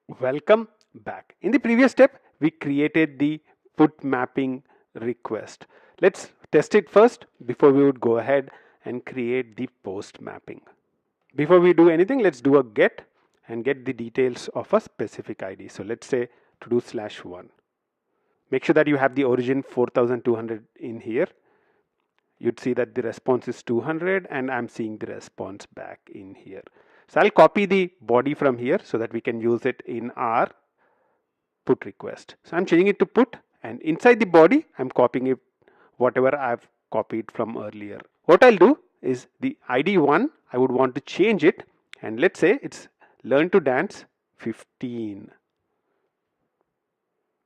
Welcome back. In the previous step, we created the put mapping request. Let's test it first before we would go ahead and create the post mapping. Before we do anything, let's do a get and get the details of a specific ID. So let's say to do /1. Make sure that you have the origin 4200 in here. You'd see that the response is 200 and I'm seeing the response back in here. So I'll copy the body from here so that we can use it in our put request. So I'm changing it to put, and inside the body I'm copying it whatever I've copied from earlier. What I'll do is the ID 1 I would want to change it, and let's say it's learn to dance 15,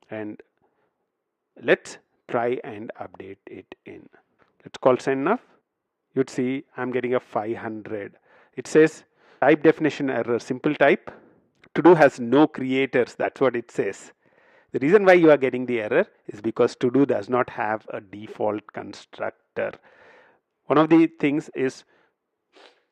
and let's try and update it in. Let's call send now. You'd see I'm getting a 500. It says type definition error, simple type. To do has no creators, that's what it says. The reason why you are getting the error is because to do does not have a default constructor. One of the things is,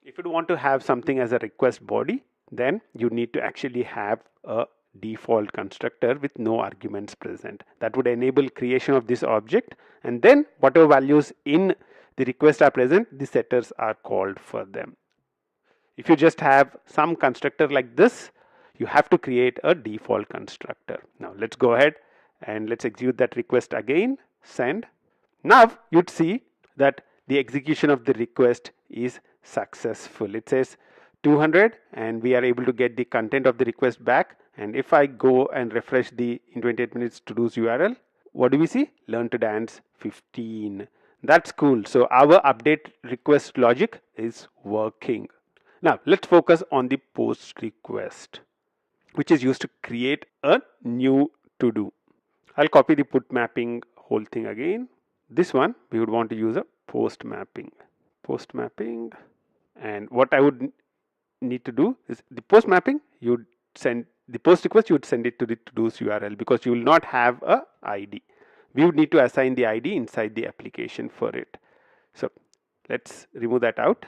if you want to have something as a request body, then you need to actually have a default constructor with no arguments present. That would enable creation of this object, and then whatever values in the request are present, the setters are called for them. If you just have some constructor like this, you have to create a default constructor. Now let's go ahead and let's execute that request again, send. Now you'd see that the execution of the request is successful. It says 200 and we are able to get the content of the request back. And if I go and refresh the in 28 minutes to do's URL, what do we see? Learn to dance 15. That's cool. So our update request logic is working. Now let's focus on the post request, which is used to create a new to do. I'll copy the put mapping whole thing again. This one we would want to use a post mapping. Post mapping, and what I would need to do is the post mapping, you'd send the post request, you would send it to the to do's URL because you will not have a ID. We would need to assign the ID inside the application for it. So let's remove that out,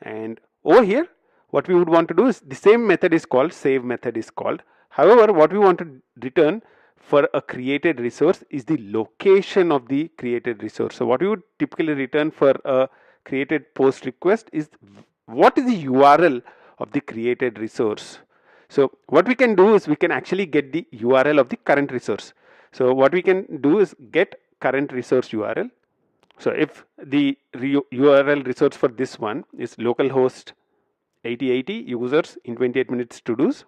and over here what we would want to do is the same method is called, save method is called. However, what we want to return for a created resource is the location of the created resource. So what we would typically return for a created post request is what is the URL of the created resource. So what we can do is we can actually get the URL of the current resource. So what we can do is get current resource URL. So if the URL resource for this one is localhost 8080 users in 28 minutes to do's.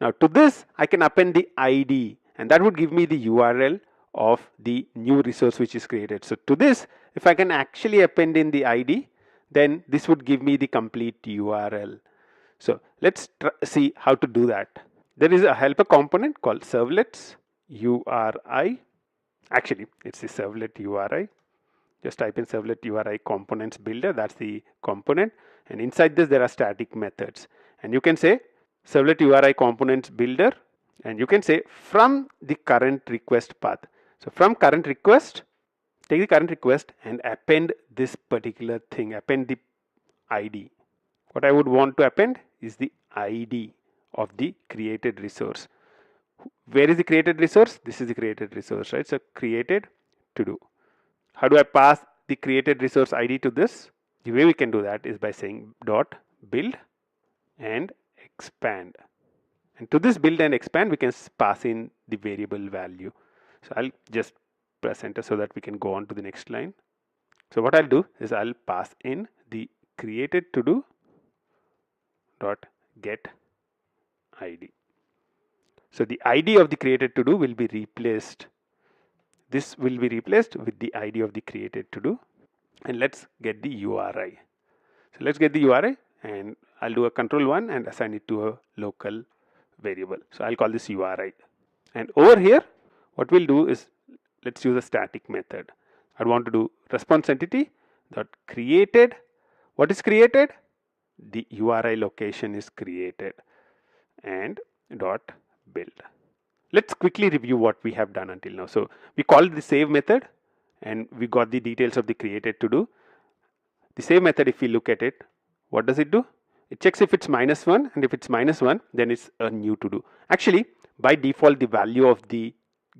Now to this I can append the ID, and that would give me the URL of the new resource which is created. So to this, if I can actually append in the ID, then this would give me the complete URL. So let's see how to do that. There is a helper component called servlets URI. Actually, it's the servlet URI. Just type in servlet URI components builder. That's the component. And inside this, there are static methods. And you can say servlet URI components builder. And you can say from the current request path. So from current request, take the current request and append this particular thing. Append the ID. What I would want to append is the ID of the created resource. Where is the created resource? This is the created resource, right? So created to do. How do I pass the created resource ID to this? The way we can do that is by saying dot build and expand. And to this build and expand, we can pass in the variable value. So I'll just press enter so that we can go on to the next line. So what I'll do is I'll pass in the created to do dot get ID. So the ID of the created to do will be replaced. This will be replaced with the ID of the created to do, and let's get the URI. So let's get the URI, and I'll do a control 1 and assign it to a local variable. So I'll call this URI, and over here what we'll do is let's use a static method. I want to do response entity dot created. What is created? The URI location is created, and dot build. Let's quickly review what we have done until now. So we called the save method and we got the details of the created to do. The save method, if we look at it, what does it do? it checks if it's -1, and if it's -1, then it's a new to do. Actually, by default, the value of the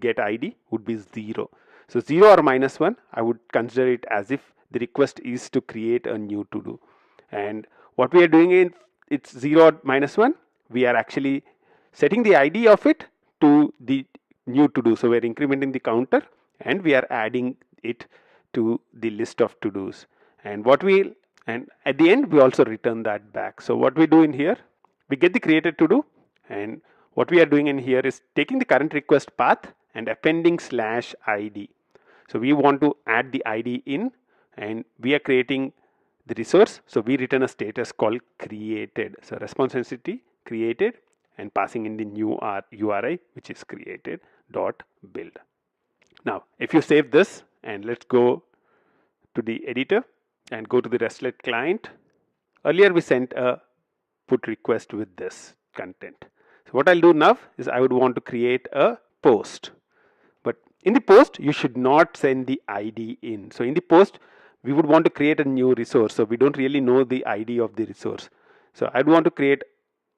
get ID would be 0. So 0 or -1, I would consider it as if the request is to create a new to do. And what we are doing in it's 0 or -1, we are actually setting the ID of it to the new to do. So we're incrementing the counter and we are adding it to the list of to dos. And at the end we also return that back. So what we do in here, we get the created to do, and what we are doing in here is taking the current request path and appending /id. So we want to add the ID in, and we are creating the resource. So we return a status called created. So response entity created, and passing in the new URI, which is created dot build. Now if you save this, and let's go to the editor and go to the RESTlet client. Earlier we sent a put request with this content. So what I'll do now is I would want to create a post. But in the post, you should not send the ID in. So in the post, we would want to create a new resource. So we don't really know the ID of the resource. So I'd want to create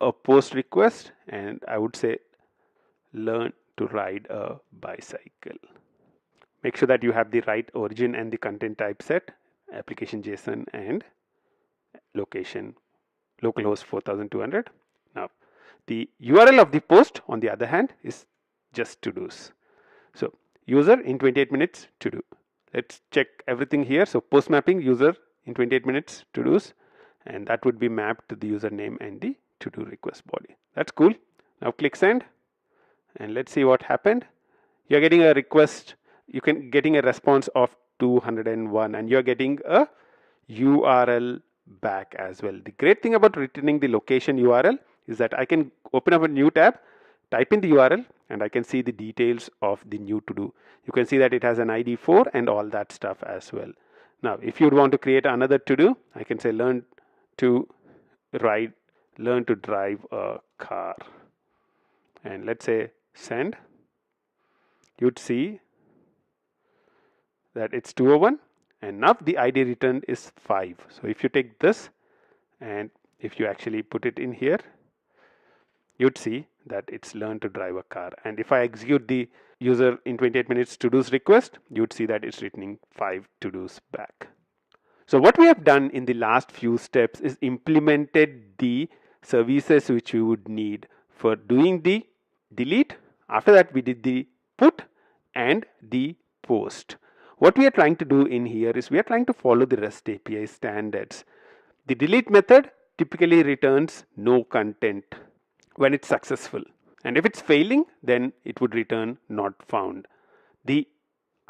a post request, and I would say learn to ride a bicycle. Make sure that you have the right origin and the content type set, application JSON and location localhost 4200. Now the URL of the post, on the other hand, is just to dos. So user in 28 minutes to do. Let's check everything here. So post mapping user in 28 minutes to dos, and that would be mapped to the username and the to do request body. That's cool. Now click send, and let's see what happened. You're getting a request. You can getting a response of 201, and you're getting a URL back as well. The great thing about returning the location URL is that I can open up a new tab, type in the URL, and I can see the details of the new to do. You can see that it has an ID 4 and all that stuff as well. Now if you want to create another to do, I can say learn to drive a car, and let's say send. You'd see that it's 201, and now the ID returned is 5. So if you take this and if you actually put it in here, you'd see that it's learn to drive a car. And if I execute the user in 28 minutes to do's request, you'd see that it's returning 5 to do's back. So what we have done in the last few steps is implemented the services which we would need for doing the delete. After that, we did the put and the post. What we are trying to do in here is we are trying to follow the REST API standards. The delete method typically returns no content when it's successful, and if it's failing, then it would return not found. The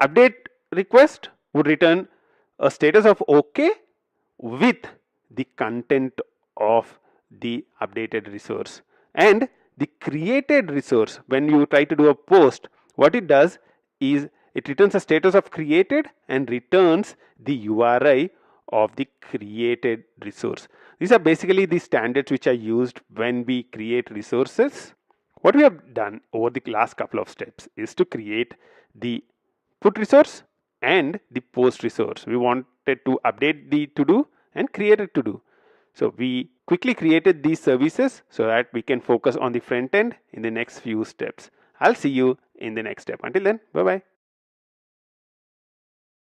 update request would return a status of OK with the content of the updated resource. And the created resource, when you try to do a post, what it does is it returns a status of created and returns the URI of the created resource. These are basically the standards which are used when we create resources. What we have done over the last couple of steps is to create the put resource and the post resource. We wanted to update the to do and create a to do. So we quickly created these services so that we can focus on the front end in the next few steps. I'll see you in the next step. Until then, bye bye.